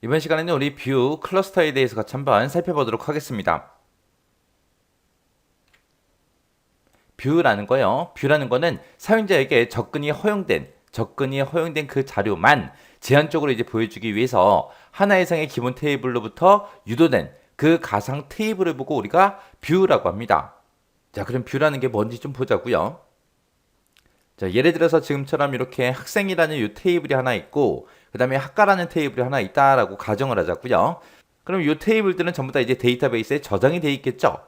이번 시간에는 우리 뷰 클러스터에 대해서 같이 한번 살펴보도록 하겠습니다. 뷰라는 거요. 뷰라는 거는 사용자에게 접근이 허용된 그 자료만 제한적으로 이제 보여주기 위해서 하나 이상의 기본 테이블로부터 유도된 그 가상 테이블을 보고 우리가 뷰라고 합니다. 자, 그럼 뷰라는 게 뭔지 좀 보자고요. 자, 예를 들어서 지금처럼 이렇게 학생이라는 이 테이블이 하나 있고 그 다음에 학과라는 테이블이 하나 있다라고 가정을 하자고요. 그럼 이 테이블들은 전부 다 이제 데이터베이스에 저장이 돼 있겠죠.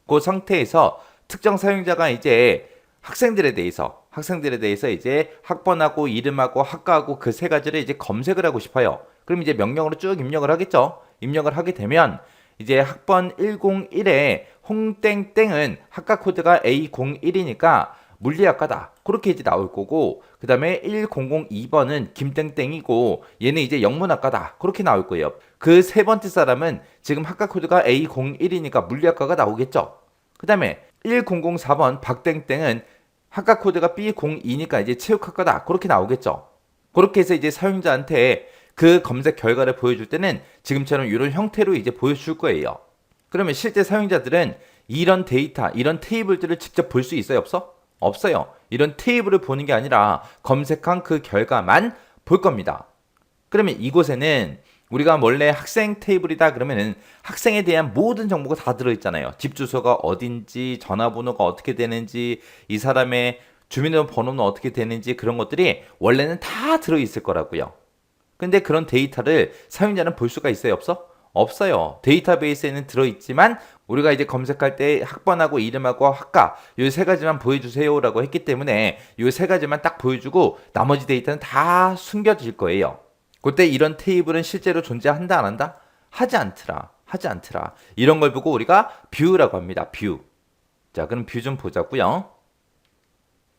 그 상태에서 특정 사용자가 이제 학생들에 대해서 이제 학번하고 이름하고 학과하고 그 세 가지를 이제 검색을 하고 싶어요. 그럼 이제 명령어로 쭉 입력을 하겠죠. 입력을 하게 되면 이제 학번 101에 홍땡땡은 학과 코드가 A01이니까 물리학과다. 그렇게 이제 나올 거고, 그 다음에 1002번은 김땡땡이고, 얘는 이제 영문학과다. 그렇게 나올 거예요. 그 세 번째 사람은 지금 학과 코드가 A01이니까 물리학과가 나오겠죠. 그 다음에 1004번 박땡땡은 학과 코드가 B02니까 이제 체육학과다. 그렇게 나오겠죠. 그렇게 해서 이제 사용자한테 그 검색 결과를 보여줄 때는 지금처럼 이런 형태로 이제 보여줄 거예요. 그러면 실제 사용자들은 이런 데이터, 이런 테이블들을 직접 볼 수 있어요? 없어? 없어요. 이런 테이블을 보는 게 아니라 검색한 그 결과만 볼 겁니다. 그러면 이곳에는 우리가 원래 학생 테이블이다 그러면은 학생에 대한 모든 정보가 다 들어있잖아요. 집 주소가 어딘지, 전화번호가 어떻게 되는지, 이 사람의 주민번호는 어떻게 되는지 그런 것들이 원래는 다 들어있을 거라고요. 근데 그런 데이터를 사용자는 볼 수가 있어요? 없어? 없어요. 데이터베이스에는 들어있지만 우리가 이제 검색할 때 학번하고 이름하고 학과 이 세 가지만 보여주세요라고 했기 때문에 이 세 가지만 딱 보여주고 나머지 데이터는 다 숨겨질 거예요. 그때 이런 테이블은 실제로 존재한다 안 한다? 하지 않더라. 하지 않더라. 이런 걸 보고 우리가 뷰라고 합니다. 뷰. 자, 그럼 뷰 좀 보자고요.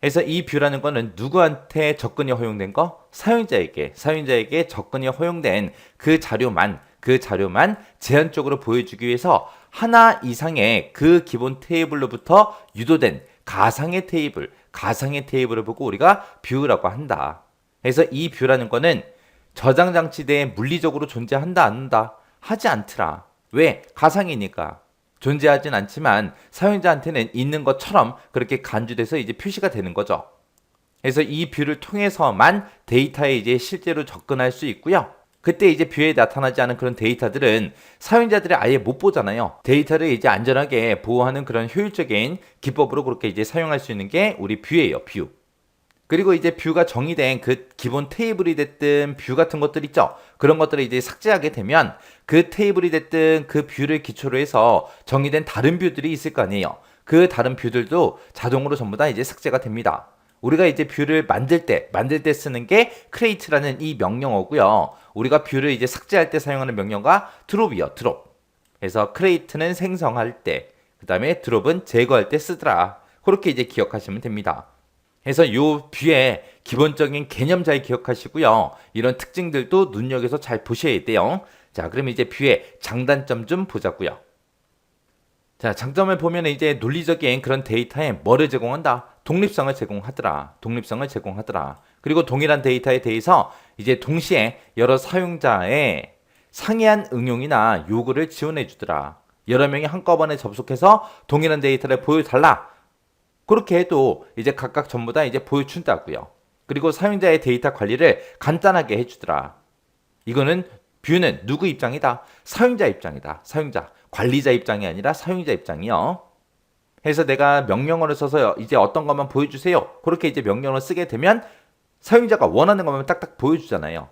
그래서 이 뷰라는 거는 누구한테 접근이 허용된 거? 사용자에게 접근이 허용된 그 자료만 제한적으로 보여주기 위해서 하나 이상의 그 기본 테이블로부터 유도된 가상의 테이블을 보고 우리가 뷰라고 한다. 그래서 이 뷰라는 거는 저장 장치 내에 물리적으로 존재한다 안 한다? 하지 않더라. 왜? 가상이니까. 존재하진 않지만 사용자한테는 있는 것처럼 그렇게 간주돼서 이제 표시가 되는 거죠. 그래서 이 뷰를 통해서만 데이터에 이제 실제로 접근할 수 있고요. 그때 이제 뷰에 나타나지 않은 그런 데이터들은 사용자들이 아예 못 보잖아요. 데이터를 이제 안전하게 보호하는 그런 효율적인 기법으로 그렇게 이제 사용할 수 있는 게 우리 뷰예요, 뷰. 그리고 이제 뷰가 정의된 그 기본 테이블이 됐든 뷰 같은 것들 있죠. 그런 것들을 이제 삭제하게 되면 그 테이블이 됐든 그 뷰를 기초로 해서 정의된 다른 뷰들이 있을 거 아니에요. 그 다른 뷰들도 자동으로 전부 다 이제 삭제가 됩니다. 우리가 이제 뷰를 만들 때 쓰는 게 create라는 이 명령어고요. 우리가 뷰를 이제 삭제할 때 사용하는 명령어가 drop이요, drop. 그래서 create는 생성할 때, 그 다음에 drop은 제거할 때 쓰더라. 그렇게 이제 기억하시면 됩니다. 그래서 요 뷰의 기본적인 개념 잘 기억하시고요. 이런 특징들도 눈여겨서 잘 보셔야 돼요. 자, 그럼 이제 뷰의 장단점 좀 보자고요. 자, 장점을 보면 이제 논리적인 그런 데이터에 뭐를 제공한다? 독립성을 제공하더라. 그리고 동일한 데이터에 대해서 이제 동시에 여러 사용자의 상이한 응용이나 요구를 지원해 주더라. 여러 명이 한꺼번에 접속해서 동일한 데이터를 보여달라. 그렇게 해도 이제 각각 전부 다 이제 보여준다고요. 그리고 사용자의 데이터 관리를 간단하게 해주더라. 이거는 뷰는 누구 입장이다? 사용자 입장이다. 사용자. 관리자 입장이 아니라 사용자 입장이요. 해서 내가 명령어를 써서 이제 어떤 것만 보여주세요. 그렇게 이제 명령어를 쓰게 되면 사용자가 원하는 것만 딱딱 보여주잖아요.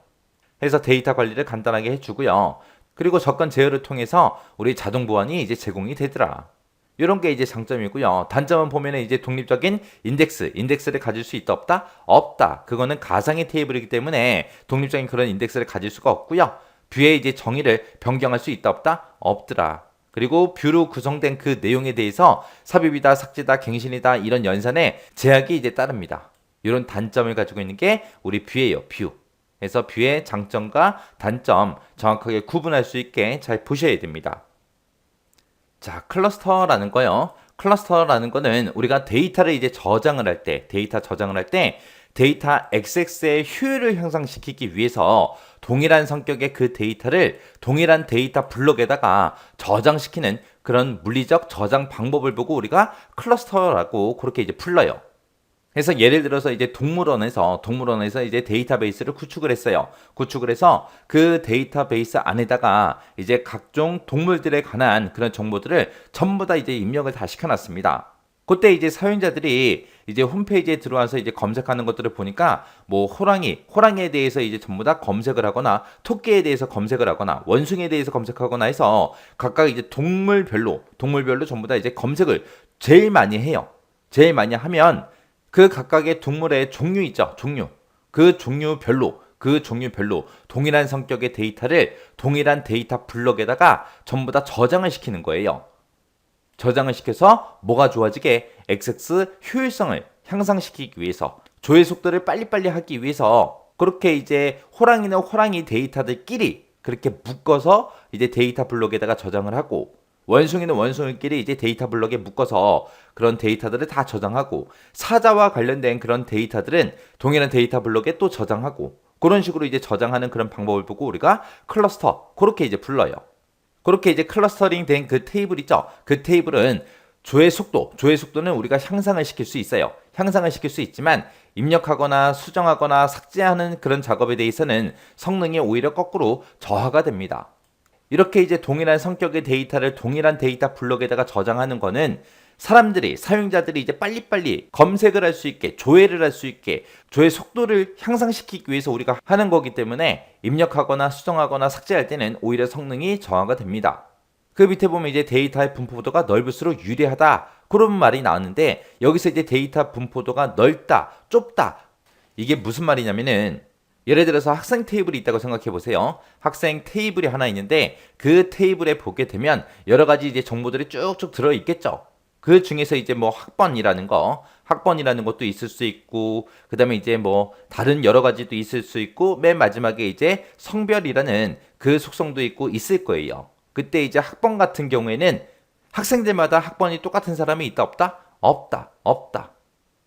해서 데이터 관리를 간단하게 해주고요. 그리고 접근 제어를 통해서 우리 자동 보안이 이제 제공이 되더라. 이런 게 이제 장점이고요. 단점은 보면은 이제 독립적인 인덱스를 가질 수 있다 없다? 없다. 그거는 가상의 테이블이기 때문에 독립적인 그런 인덱스를 가질 수가 없고요. 뷰의 이제 정의를 변경할 수 있다 없다? 없더라. 그리고 뷰로 구성된 그 내용에 대해서 삽입이다, 삭제다, 갱신이다 이런 연산에 제약이 이제 따릅니다. 이런 단점을 가지고 있는 게 우리 뷰예요, 뷰. 그래서 뷰의 장점과 단점 정확하게 구분할 수 있게 잘 보셔야 됩니다. 자, 클러스터라는 거요. 클러스터라는 거는 우리가 데이터 저장을 할 때 데이터 XX의 효율을 향상시키기 위해서 동일한 성격의 그 데이터를 동일한 데이터 블록에다가 저장시키는 그런 물리적 저장 방법을 보고 우리가 클러스터라고 그렇게 이제 불러요. 그래서 예를 들어서 이제 동물원에서 이제 데이터베이스를 구축을 했어요. 구축을 해서 그 데이터베이스 안에다가 이제 각종 동물들에 관한 그런 정보들을 전부 다 이제 입력을 다 시켜놨습니다. 그때 이제 사용자들이 이제 홈페이지에 들어와서 이제 검색하는 것들을 보니까 뭐 호랑이에 대해서 이제 전부 다 검색을 하거나 토끼에 대해서 검색을 하거나 원숭이에 대해서 검색하거나 해서 각각 이제 동물별로 전부 다 이제 검색을 제일 많이 해요. 제일 많이 하면 그 각각의 동물의 종류 있죠. 그 종류별로 동일한 성격의 데이터를 동일한 데이터 블록에다가 전부 다 저장을 시키는 거예요. 저장을 시켜서 뭐가 좋아지게 XX 효율성을 향상시키기 위해서 조회 속도를 빨리빨리 하기 위해서 그렇게 이제 호랑이는 호랑이 데이터들끼리 그렇게 묶어서 이제 데이터 블록에다가 저장을 하고 원숭이는 원숭이끼리 이제 데이터 블록에 묶어서 그런 데이터들을 다 저장하고 사자와 관련된 그런 데이터들은 동일한 데이터 블록에 또 저장하고 그런 식으로 이제 저장하는 그런 방법을 보고 우리가 클러스터 그렇게 이제 불러요. 그렇게 이제 클러스터링 된 그 테이블 있죠. 그 테이블은 조회 속도는 우리가 향상을 시킬 수 있어요. 향상을 시킬 수 있지만 입력하거나 수정하거나 삭제하는 그런 작업에 대해서는 성능이 오히려 거꾸로 저하가 됩니다. 이렇게 이제 동일한 성격의 데이터를 동일한 데이터 블록에다가 저장하는 거는 사용자들이 이제 빨리빨리 검색을 할 수 있게, 조회를 할 수 있게, 조회 속도를 향상시키기 위해서 우리가 하는 거기 때문에 입력하거나 수정하거나 삭제할 때는 오히려 성능이 저하가 됩니다. 그 밑에 보면 이제 데이터의 분포도가 넓을수록 유리하다. 그런 말이 나왔는데 여기서 이제 데이터 분포도가 넓다, 좁다. 이게 무슨 말이냐면은 예를 들어서 학생 테이블이 있다고 생각해 보세요. 학생 테이블이 하나 있는데 그 테이블에 보게 되면 여러 가지 이제 정보들이 쭉쭉 들어 있겠죠. 그 중에서 이제 뭐 학번이라는 것도 있을 수 있고, 그 다음에 이제 뭐 다른 여러 가지도 있을 수 있고, 맨 마지막에 이제 성별이라는 그 속성도 있고 있을 거예요. 그때 이제 학번 같은 경우에는 학생들마다 학번이 똑같은 사람이 있다 없다? 없다.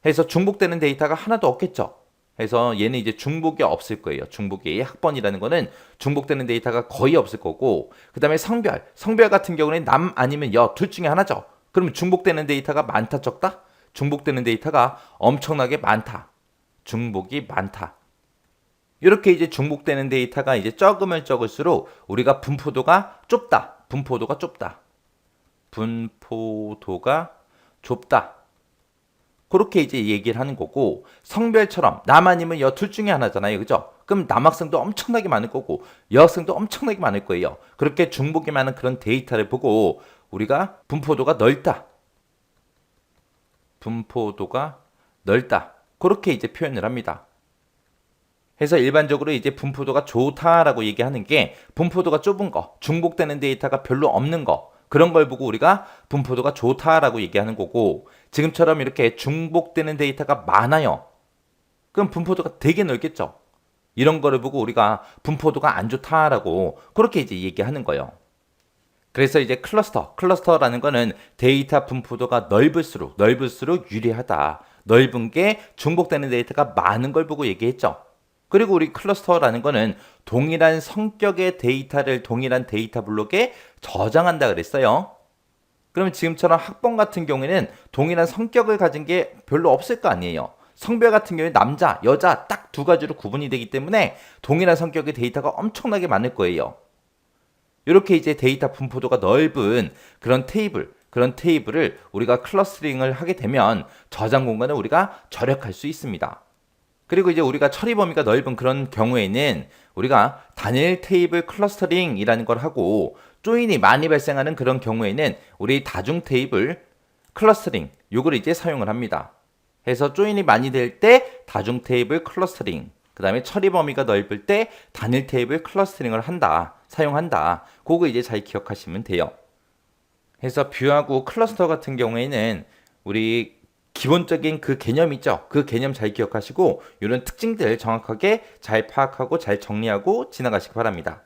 해서 중복되는 데이터가 하나도 없겠죠. 그래서 얘는 이제 중복이 없을 거예요. 중복이 학번이라는 거는 중복되는 데이터가 거의 없을 거고, 그 다음에 성별 같은 경우는 남 아니면 여 둘 중에 하나죠. 그러면 중복되는 데이터가 많다 적다? 중복되는 데이터가 엄청나게 많다. 중복이 많다. 이렇게 이제 중복되는 데이터가 이제 적으면 적을수록 우리가 분포도가 좁다. 그렇게 이제 얘기를 하는 거고, 성별처럼 남 아니면 여 둘 중에 하나잖아요. 그죠? 그럼 남학생도 엄청나게 많을 거고 여학생도 엄청나게 많을 거예요. 그렇게 중복이 많은 그런 데이터를 보고 우리가 분포도가 넓다. 그렇게 이제 표현을 합니다. 그래서 일반적으로 이제 분포도가 좋다라고 얘기하는 게 분포도가 좁은 거, 중복되는 데이터가 별로 없는 거, 그런 걸 보고 우리가 분포도가 좋다라고 얘기하는 거고, 지금처럼 이렇게 중복되는 데이터가 많아요. 그럼 분포도가 되게 넓겠죠. 이런 거를 보고 우리가 분포도가 안 좋다라고 그렇게 이제 얘기하는 거예요. 그래서 이제 클러스터라는 거는 데이터 분포도가 넓을수록 유리하다. 넓은 게 중복되는 데이터가 많은 걸 보고 얘기했죠. 그리고 우리 클러스터라는 거는 동일한 성격의 데이터를 동일한 데이터 블록에 저장한다 그랬어요. 그러면 지금처럼 학번 같은 경우에는 동일한 성격을 가진 게 별로 없을 거 아니에요. 성별 같은 경우에 남자, 여자 딱 두 가지로 구분이 되기 때문에 동일한 성격의 데이터가 엄청나게 많을 거예요. 이렇게 이제 데이터 분포도가 넓은 그런 테이블을 우리가 클러스터링을 하게 되면 저장 공간을 우리가 절약할 수 있습니다. 그리고 이제 우리가 처리 범위가 넓은 그런 경우에는 우리가 단일 테이블 클러스터링이라는 걸 하고, 조인이 많이 발생하는 그런 경우에는 우리 다중 테이블 클러스터링 요걸 이제 사용을 합니다. 해서 조인이 많이 될 때 다중 테이블 클러스터링, 그 다음에 처리 범위가 넓을 때 단일 테이블 클러스터링을 사용한다. 그거 이제 잘 기억하시면 돼요. 해서 뷰하고 클러스터 같은 경우에는 우리 기본적인 그 개념 있죠? 그 개념 잘 기억하시고 이런 특징들 정확하게 잘 파악하고 잘 정리하고 지나가시기 바랍니다.